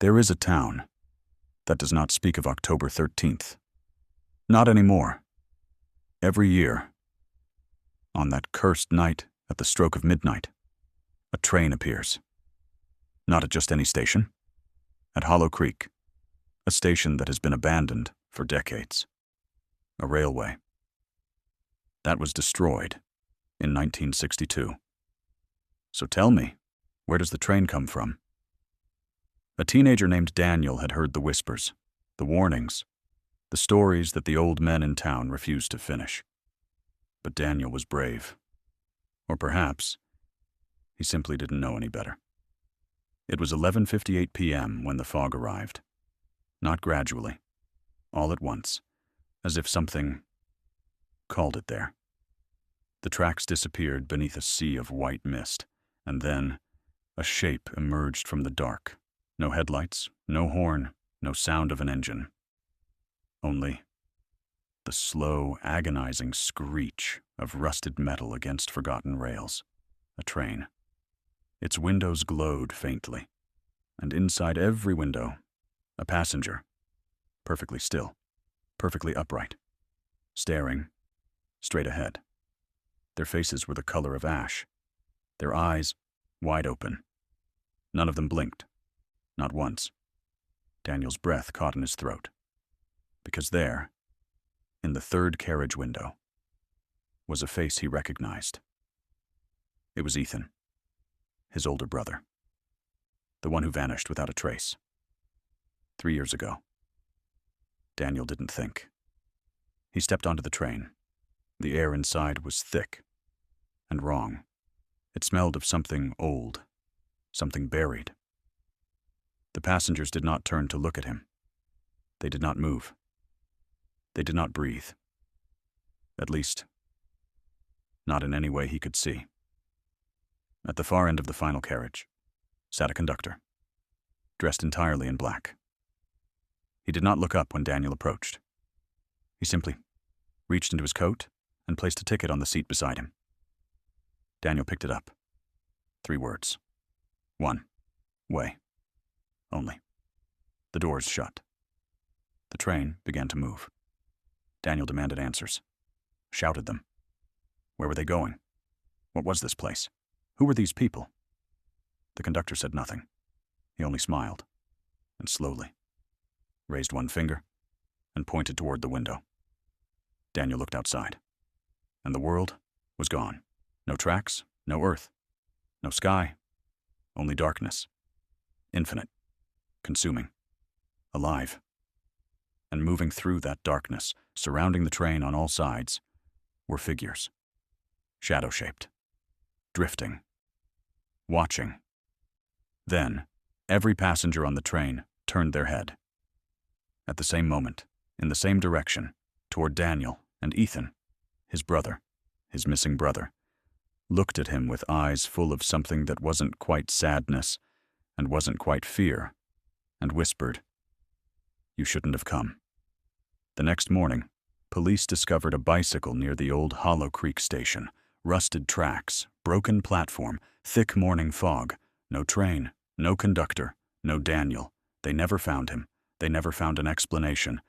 There is a town that does not speak of October 13th. Not anymore. Every year, on that cursed night at the stroke of midnight, a train appears. Not at just any station. At Hollow Creek, a station that has been abandoned for decades. A railway that was destroyed in 1962. So tell me, where does the train come from? A teenager named Daniel had heard the whispers, the warnings, the stories that the old men in town refused to finish. But Daniel was brave. Or perhaps he simply didn't know any better. It was 11:58 p.m. when the fog arrived. Not gradually, all at once, as if something called it there. The tracks disappeared beneath a sea of white mist, and then a shape emerged from the dark. No headlights, no horn, no sound of an engine. Only the slow, agonizing screech of rusted metal against forgotten rails. A train. Its windows glowed faintly, and inside every window, a passenger, perfectly still, perfectly upright, staring straight ahead. Their faces were the color of ash, their eyes wide open. None of them blinked, not once. Daniel's breath caught in his throat, because there, in the third carriage window, was a face he recognized. It was Ethan, his older brother, the one who vanished without a trace. 3 years ago. Daniel didn't think. He stepped onto the train. The air inside was thick and wrong. It smelled of something old, something buried. The passengers did not turn to look at him. They did not move. They did not breathe. At least, not in any way he could see. At the far end of the final carriage sat a conductor, dressed entirely in black. He did not look up when Daniel approached. He simply reached into his coat and placed a ticket on the seat beside him. Daniel picked it up. 3 words. 1 way. Only. The doors shut. The train began to move. Daniel demanded answers. Shouted them. Where were they going? What was this place? Who were these people? The conductor said nothing. He only smiled, and slowly raised one finger and pointed toward the window. Daniel looked outside, and the world was gone. No tracks, no earth, no sky, only darkness. Infinite, consuming, alive. And moving through that darkness, surrounding the train on all sides, were figures, shadow-shaped, drifting, watching. Then, every passenger on the train turned their head. At the same moment, in the same direction, toward Daniel and Ethan, his brother, his missing brother, looked at him with eyes full of something that wasn't quite sadness and wasn't quite fear, and whispered, "You shouldn't have come." The next morning, police discovered a bicycle near the old Hollow Creek station. Rusted tracks, broken platform, thick morning fog. No train, no conductor, no Daniel. They never found him. They never found an explanation.